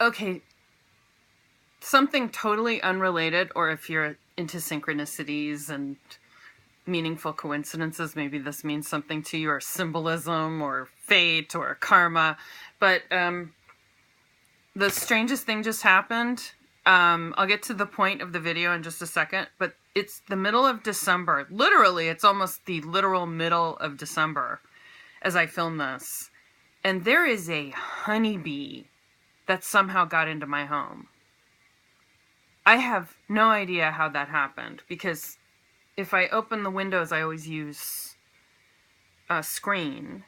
Okay, something totally unrelated, or if you're into synchronicities and meaningful coincidences, maybe this means something to you, or symbolism, or fate, or karma. But the strangest thing just happened. I'll get to the point of the video in just a second, but it's the middle of December. Literally, it's almost the literal middle of December as I film this. And there is a honeybee that somehow got into my home. I have no idea how that happened, because if I open the windows, I always use a screen.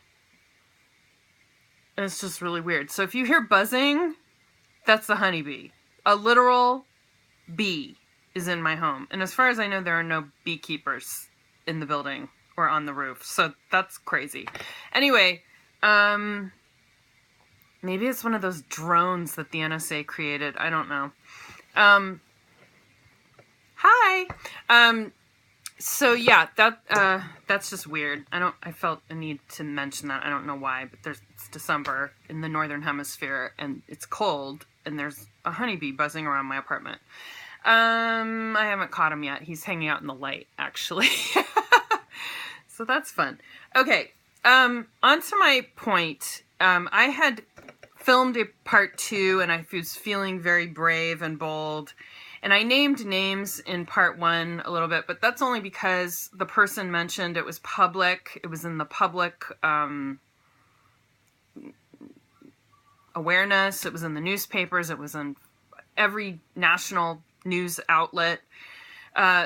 And it's just really weird. So if you hear buzzing, that's the honeybee. A literal bee is in my home. And as far as I know, there are no beekeepers in the building or on the roof. So that's crazy. Anyway, maybe it's one of those drones that the NSA created. I don't know. Hi. So yeah, that's just weird. I felt a need to mention that. I don't know why, but it's December in the Northern Hemisphere and it's cold and there's a honeybee buzzing around my apartment. I haven't caught him yet. He's hanging out in the light, actually. So that's fun. Okay. On to my point. I had filmed a part 2 and I was feeling very brave and bold. And I named names in part 1 a little bit, but that's only because the person mentioned it was public. It was in the public awareness. It was in the newspapers. It was in every national news outlet.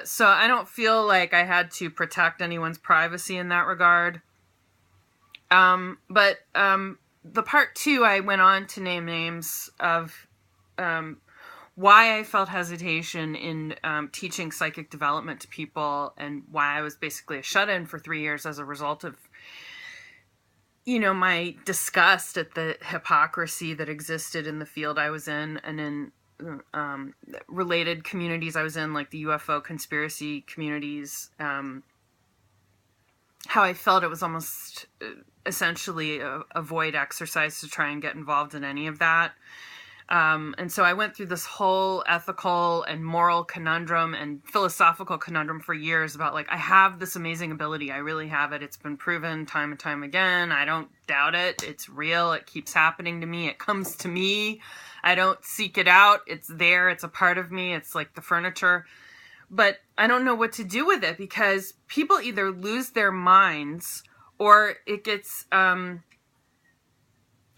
So I don't feel like I had to protect anyone's privacy in that regard. But the part 2, I went on to name names of why I felt hesitation in teaching psychic development to people, and why I was basically a shut-in for 3 years as a result of, my disgust at the hypocrisy that existed in the field I was in and in related communities I was in, like the UFO conspiracy communities. How I felt it was almost essentially a void exercise to try and get involved in any of that. And so I went through this whole ethical and moral conundrum and philosophical conundrum for years about, like, I have this amazing ability. I really have it. It's been proven time and time again. I don't doubt it. It's real. It keeps happening to me. It comes to me. I don't seek it out. It's there. It's a part of me. It's like the furniture. But I don't know what to do with it, because people either lose their minds or it gets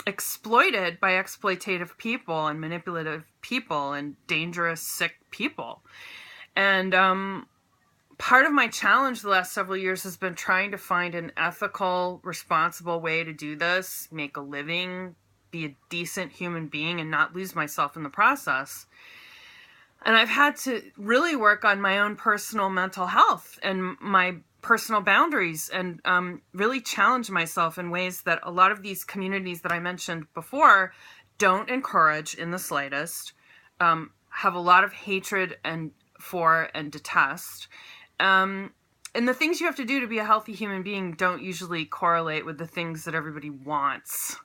exploited by exploitative people and manipulative people and dangerous, sick people. And part of my challenge the last several years has been trying to find an ethical, responsible way to do this, make a living, be a decent human being, and not lose myself in the process. And I've had to really work on my own personal mental health and my personal boundaries, and really challenge myself in ways that a lot of these communities that I mentioned before don't encourage in the slightest, have a lot of hatred for and detest. And the things you have to do to be a healthy human being don't usually correlate with the things that everybody wants.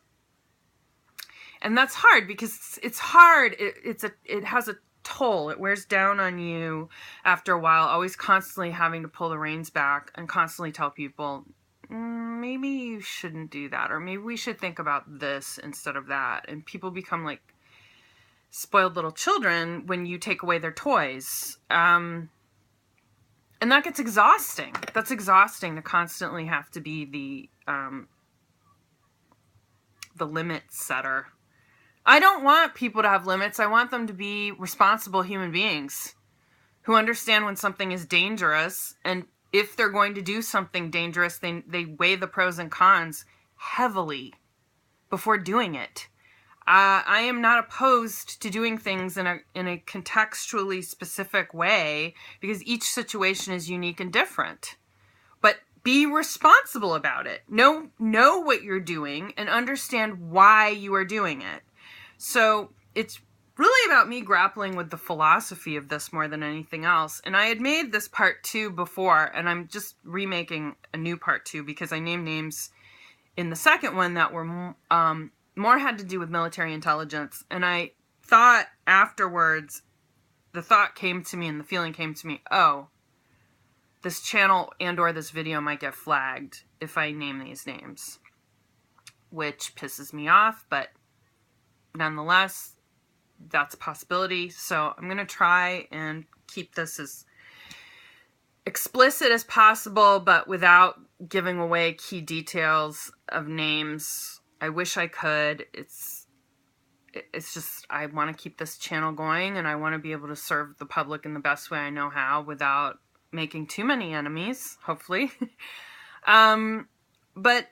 And that's hard, because it's hard. It has a toll. It wears down on you after a while, always constantly having to pull the reins back and constantly tell people, maybe you shouldn't do that, or maybe we should think about this instead of that. And people become like spoiled little children when you take away their toys. And that gets exhausting. That's exhausting to constantly have to be the limit setter. I don't want people to have limits. I want them to be responsible human beings who understand when something is dangerous, and if they're going to do something dangerous, they weigh the pros and cons heavily before doing it. I am not opposed to doing things in a contextually specific way, because each situation is unique and different. But be responsible about it. Know what you're doing and understand why you are doing it. So it's really about me grappling with the philosophy of this more than anything else. And I had made this part 2 before, and I'm just remaking a new part 2 because I named names in the second one that were more had to do with military intelligence. And I thought afterwards, the thought came to me and the feeling came to me, oh, this channel and or this video might get flagged if I name these names, which pisses me off, but nonetheless, that's a possibility. So I'm going to try and keep this as explicit as possible, but without giving away key details of names. I wish I could. It's just, I want to keep this channel going, and I want to be able to serve the public in the best way I know how without making too many enemies, hopefully. But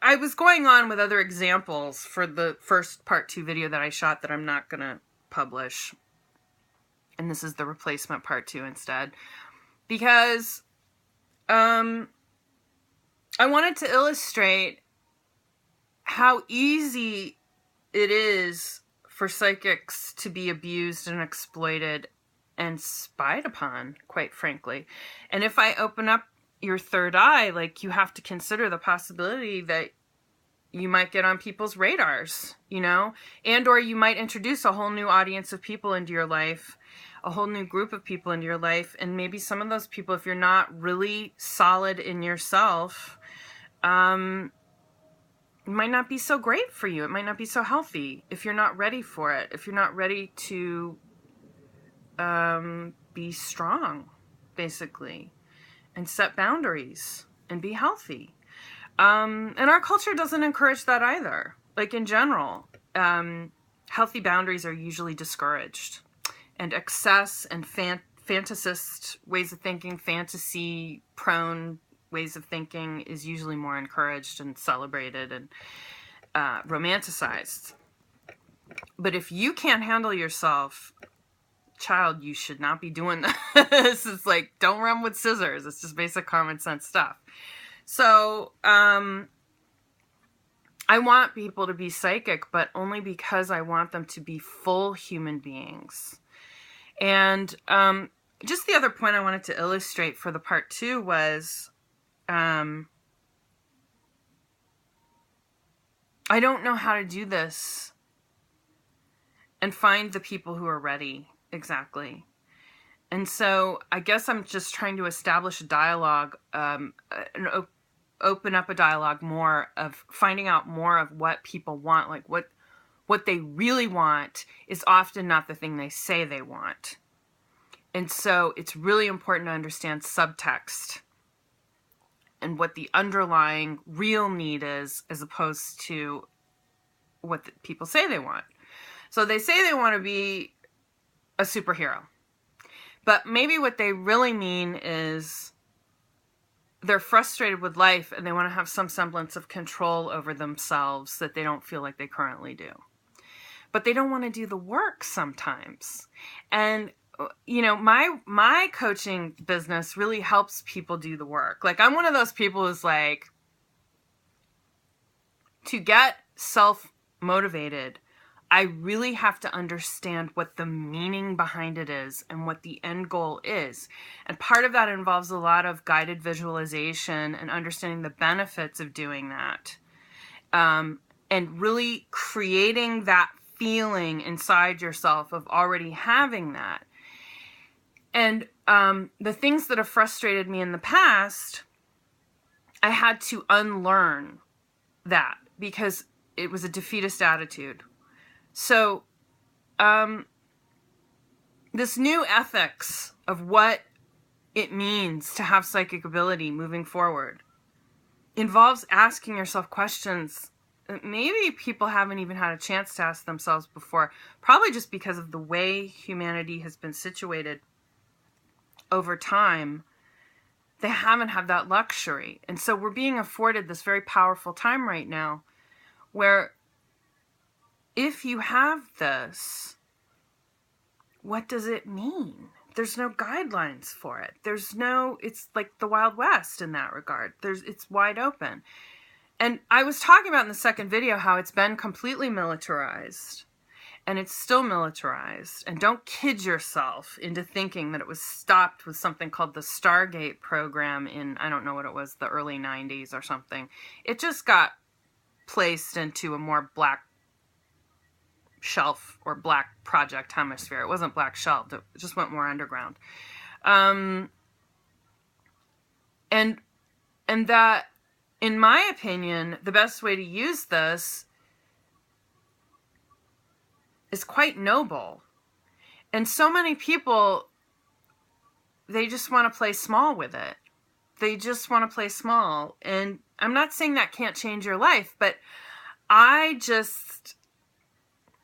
I was going on with other examples for the first part 2 video that I shot that I'm not going to publish. And this is the replacement part 2 instead. Because I wanted to illustrate how easy it is for psychics to be abused and exploited and spied upon, quite frankly. And if I open up your third eye, like, you have to consider the possibility that you might get on people's radars, you know, and or you might introduce a whole new audience of people into your life, a whole new group of people into your life. And maybe some of those people, if you're not really solid in yourself, it might not be so great for you. It might not be so healthy if you're not ready for it, if you're not ready to be strong, basically, and set boundaries and be healthy. And our culture doesn't encourage that either. Like, in general, healthy boundaries are usually discouraged, and excess and fantasist ways of thinking, fantasy prone ways of thinking is usually more encouraged and celebrated and romanticized. But if you can't handle yourself, child, you should not be doing this. It's like, don't run with scissors. It's just basic common sense stuff. So, I want people to be psychic, but only because I want them to be full human beings. And just the other point I wanted to illustrate for the part 2 was, I don't know how to do this and find the people who are ready exactly. And so I guess I'm just trying to establish a dialogue, open up a dialogue more of finding out more of what people want. Like, what they really want is often not the thing they say they want. And so it's really important to understand subtext and what the underlying real need is, as opposed to what the people say they want. So they say they want to be a superhero, but maybe what they really mean is they're frustrated with life and they want to have some semblance of control over themselves that they don't feel like they currently do. But they don't want to do the work sometimes. And you know, my coaching business really helps people do the work. Like, I'm one of those people who's like, to get self-motivated, I really have to understand what the meaning behind it is and what the end goal is. And part of that involves a lot of guided visualization and understanding the benefits of doing that. And really creating that feeling inside yourself of already having that. And the things that have frustrated me in the past, I had to unlearn that because it was a defeatist attitude. So this new ethics of what it means to have psychic ability moving forward involves asking yourself questions that maybe people haven't even had a chance to ask themselves before, probably just because of the way humanity has been situated over time. They haven't had that luxury. And so we're being afforded this very powerful time right now where if you have this, what does it mean? There's no guidelines for it. It's like the Wild West in that regard. It's wide open. And I was talking about in the second video how it's been completely militarized. And it's still militarized. And don't kid yourself into thinking that it was stopped with something called the Stargate program in, I don't know what it was, the early 90s or something. It just got placed into a more black shelf or black project hemisphere. It wasn't black shelved. It just went more underground. And that, in my opinion, the best way to use this is quite noble. And so many people, they just want to play small with it. They just want to play small. And I'm not saying that can't change your life, but I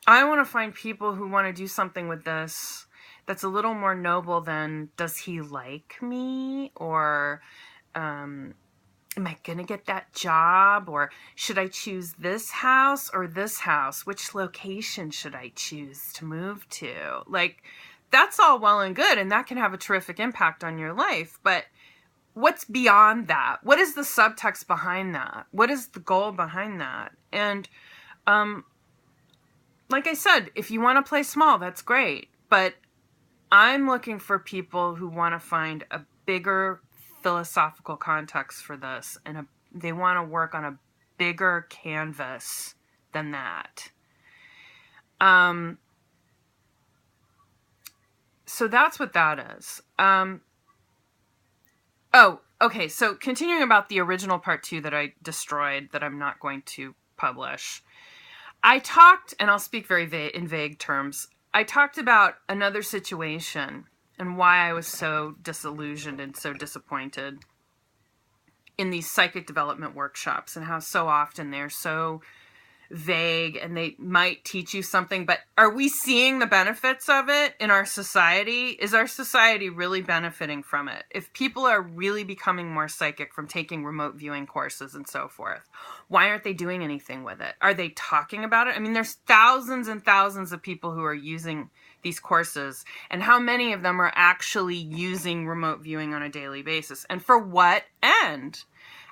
want to find people who want to do something with this that's a little more noble than, does he like me? Or am I going to get that job? Or should I choose this house or this house? Which location should I choose to move to? Like, that's all well and good, and that can have a terrific impact on your life. But what's beyond that? What is the subtext behind that? What is the goal behind that? And like I said, if you want to play small, that's great. But I'm looking for people who want to find a bigger philosophical context for this, and they want to work on a bigger canvas than that. So that's what that is. Okay, so continuing about the original part 2 that I destroyed, that I'm not going to publish. I talked, and I'll speak very in vague terms, I talked about another situation and why I was so disillusioned and so disappointed in these psychic development workshops, and how so often they're so vague and they might teach you something, but are we seeing the benefits of it in our society? Is our society really benefiting from it? If people are really becoming more psychic from taking remote viewing courses and so forth, why aren't they doing anything with it? Are they talking about it? I mean, there's thousands and thousands of people who are using these courses, and how many of them are actually using remote viewing on a daily basis? And for what end?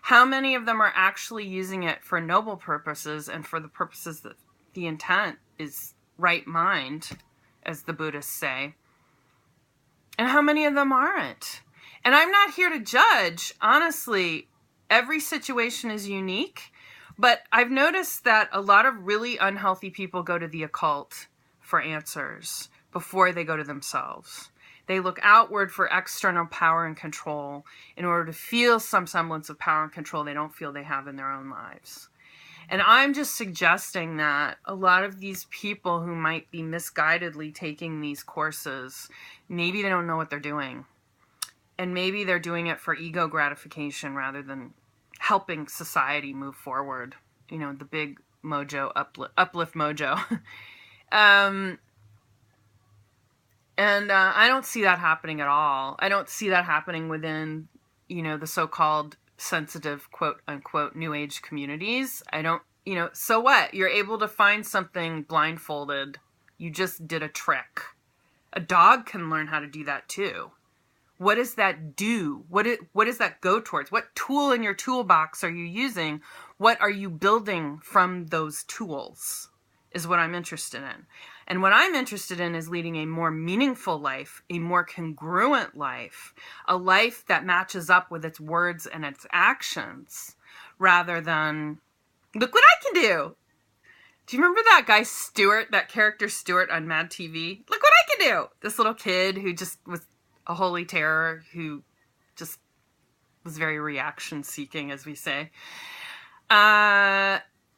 How many of them are actually using it for noble purposes and for the purposes that the intent is right mind, as the Buddhists say? And how many of them aren't? And I'm not here to judge. Honestly, every situation is unique. But I've noticed that a lot of really unhealthy people go to the occult for answers before they go to themselves. They look outward for external power and control in order to feel some semblance of power and control they don't feel they have in their own lives. And I'm just suggesting that a lot of these people who might be misguidedly taking these courses, maybe they don't know what they're doing. And maybe they're doing it for ego gratification rather than helping society move forward. You know, the big mojo, uplift mojo. And I don't see that happening at all. I don't see that happening within, the so-called sensitive, quote unquote, new age communities. I don't, so what? You're able to find something blindfolded. You just did a trick. A dog can learn how to do that too. What does that do? What does that go towards? What tool in your toolbox are you using? What are you building from those tools is what I'm interested in. And what I'm interested in is leading a more meaningful life, a more congruent life, a life that matches up with its words and its actions, rather than, look what I can do. Do you remember that guy Stuart, that character Stuart on Mad TV? Look what I can do. This little kid who just was a holy terror, who just was very reaction seeking, as we say.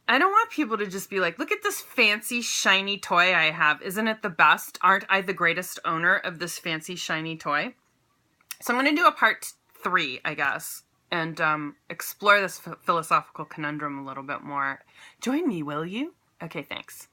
I don't want people to just be like, look at this fancy, shiny toy I have. Isn't it the best? Aren't I the greatest owner of this fancy, shiny toy? So I'm going to do a part 3, I guess, and explore this philosophical conundrum a little bit more. Join me, will you? Okay, thanks.